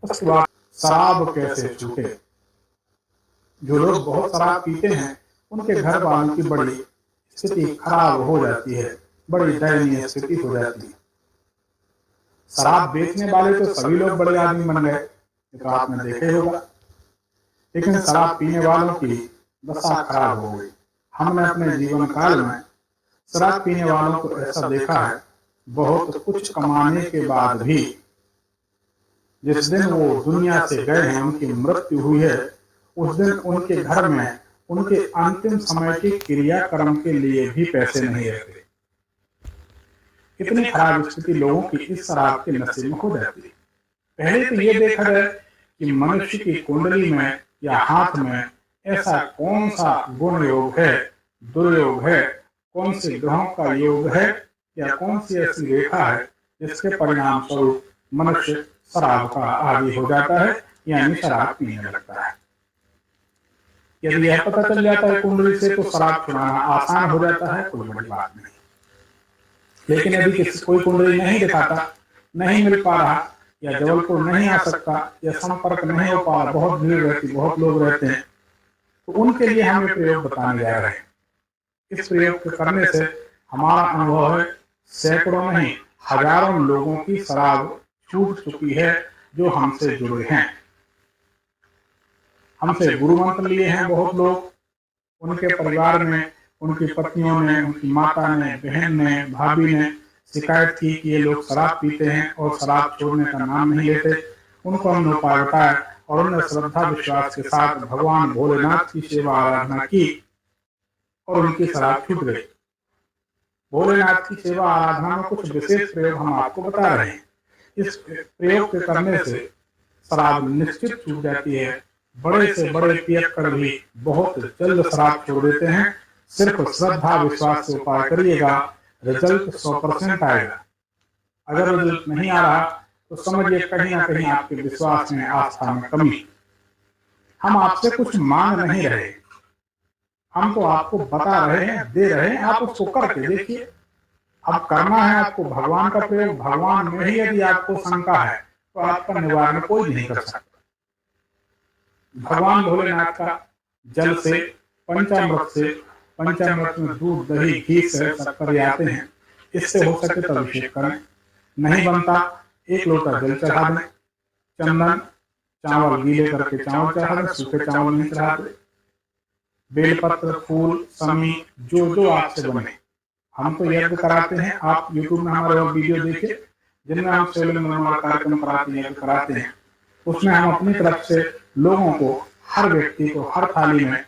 उसके बाद शराब कैसे छूटे। जो लोग बहुत शराब पीते हैं उनके घर वालों की बड़ी स्थिति खराब हो जाती है, बड़ी दयनीय स्थिति हो जाती है। शराब बेचने वाले तो सभी लोग बड़े आदमी बन गए, ये तो आपने देखा ही होगा, लेकिन शराब पीने वालों की दशा खराब हो गई। हमने अपने जीवन काल में शराब पीने वालों को ऐसा देखा है, बहुत कुछ कमाने के बाद भी जिस दिन वो दुनिया से गए हैं, उनकी मृत्यु हुई है, उस दिन उनके घर में उनके अंतिम समय के क्रियाक्रम के लिए भी पैसे नहीं रहते। इतनी खराब स्थिति लोगों की इस शराब के नशे में हो जाती है। पहले तो ये देखा जाए कि मनुष्य की कुंडली में या हाथ में ऐसा कौन सा गुण योग है, दुर्योग है, कौन से ग्रहों का योग है, या कौन सी ऐसी रेखा है जिसके परिणाम स्वरूप मनुष्य शराब का आदी हो जाता है, यानी शराब पीने लगता है। यदि यह पता चल जाता है कुंडली से तो शराब छुड़ाना आसान हो जाता है, कोई बड़ी बात नहीं। लेकिन यदि कोई कुंडली नहीं दिखाता, नहीं मिल पा रहा, या जबलपुर नहीं आ सकता, या संपर्क नहीं हो पा रहा, बहुत भीड़ रहती, बहुत लोग रहते हैं, तो उनके लिए हम ये प्रयोग बताने जा रहे हैं। इस प्रयोग करने से हमारा अनुभव है, सैकड़ों नहीं हजारों लोगों की शराब छूट चुकी है जो हमसे जुड़े हैं। हमसे गुरु मंत्र लिए हैं बहुत लोग, उनके परिवार में उनकी पत्नियों ने, उनकी माता ने, बहन ने, भाभी ने शिकायत की कि ये लोग शराब पीते हैं और शराब छोड़ने का नाम नहीं लेते। उनको हमने उपाय बताया और उन्होंने श्रद्धा विश्वास के साथ भगवान भोलेनाथ की सेवा आराधना की और उनकी शराब छूट गई। भोलेनाथ की सेवा आराधना में कुछ विशेष प्रयोग हम आपको बता रहे हैं। इस प्रयोग के करने से शराब निश्चित छूट जाती है। बड़े से बड़े पियक्कड़ भी बहुत जल्द शराब छोड़ देते हैं। सिर्फ श्रद्धा विश्वास से उपाय करिएगा, रिजल्ट 100% आएगा। अगर रिजल्ट नहीं आ रहा तो समझिए कहीं ना कहीं आपके विश्वास में, आस्था में कमी। हम आपसे कुछ मांग नहीं रहे, हम तो आपको बता रहे हैं, दे रहे हैं, आप उसको करके देखिए। अब करना है आपको भगवान का प्रयोग। भगवान में ही यदि आपको शंका है तो आपका निवारण कोई नहीं कर सकता। भगवान भोलेनाथ का जल से, पंचामृत से, पंचामृत में दूध, दही, घी से शक्कर आते हैं, इससे हो सके तो अभिषेक करें। नहीं बनता, 1 लोटा जल चढ़ा दें, चंदन, चावल गीले करके चावल चढ़ा दें, सूखे चावल नहीं चढ़ाते, बेलपत्र, फूल, समी, जो जो आपसे बने। हम तो यज्ञ कराते हैं, आप यूट्यूब में हमारे और वीडियो देखिए जिनमें हम शिवलिंग निर्माण कार्यक्रम कराते हैं, यज्ञ कराते हैं। उसमें हम अपनी तरफ से लोगों को, हर व्यक्ति को, हर थाली में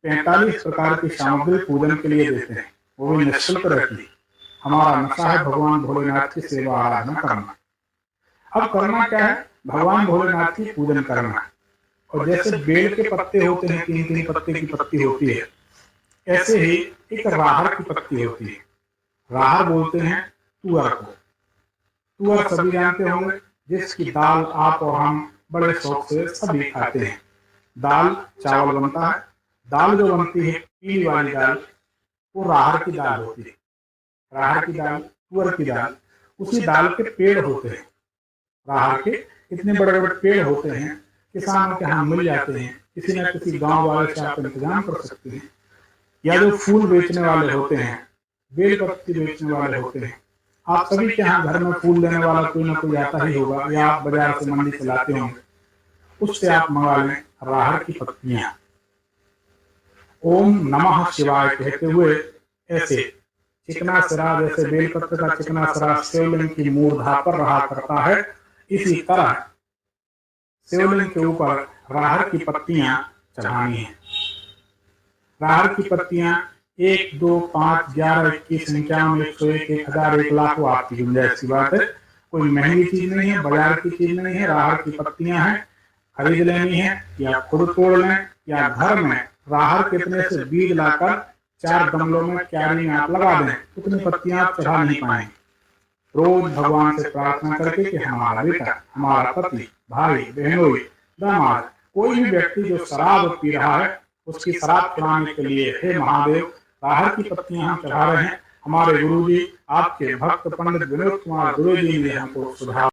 45 प्रकार की सामग्री पूजन के लिए देते हैं, वो भी निःशुल्क रहती है। हमारा नशा है भगवान भोलेनाथ की सेवा आराधना करना। अब करना क्या है, भगवान भोलेनाथ की पूजन करना। और जैसे बेल के पत्ते होते हैं, 3-3 पत्ते की पत्ती होती है, ऐसे ही एक राहर की पत्ती होती है। राहर बोलते हैं तुअर को। तुअर सभी जानते होंगे, जिसकी दाल आप और हम बड़े शौक से सभी खाते हैं। दाल चावल बनता है, दाल जो बनती है पीली वाली दाल, वो राहर की दाल होती है। राहर की दाल, तुअर की दाल, उसी दाल के पेड़ होते हैं। राहर के इतने बड़े बड़े पेड़ होते हैं, किसानों के यहाँ मिल जाते हैं। किसी न किसी गांव वाले से आप इंतजाम कर सकते हैं। या जो फूल बेचने वाले होते हैं, बेल पत्ती बेचने वाले होते हैं, आप सभी के यहाँ घर में फूल देने वाला कोई ना कोई आता ही होगा, या आप बाजार से मंडी से लाते होंगे, उससे आप मंगा लें राहर की पत्तियां। ओम नमः शिवाय कहते हुए ऐसे चिकना सिरा, जैसे बेलपत्र का चिकना सिरा शिवलिंग की मूर्धा पर रहा करता है, इसी तरह शिवलिंग के ऊपर राहर की पत्तियां चढ़ानी है। राहर की पत्तियां 1, 2, 5, 11, 21, 51, 101, 1000, 1 लाख वो आपकी गुंजाइश की बात है। कोई महंगी चीज नहीं है, बाजार की चीज नहीं है। राहर की पत्तियां हैं, खरीद लेनी है, या खुद तोड़ लें, या घर में राहर कितने से बीज लाकर 4 गमलों में, क्यारी में आप लगा दें, उतनी पत्तियां आप चढ़ा नहीं पाएंगे। रोज भगवान से प्रार्थना करके कि हमारा बेटा, हमारा पति, भाई, बहनोई, दामाद, कोई भी व्यक्ति जो शराब पी रहा है, उसकी शराब छुड़ाने के लिए हे महादेव राहर की पत्तियां हम चढ़ा रहे हैं। हमारे गुरु जी, आपके भक्त पंडित विनोद कुमार द्विवेदी ने हमको सुझाव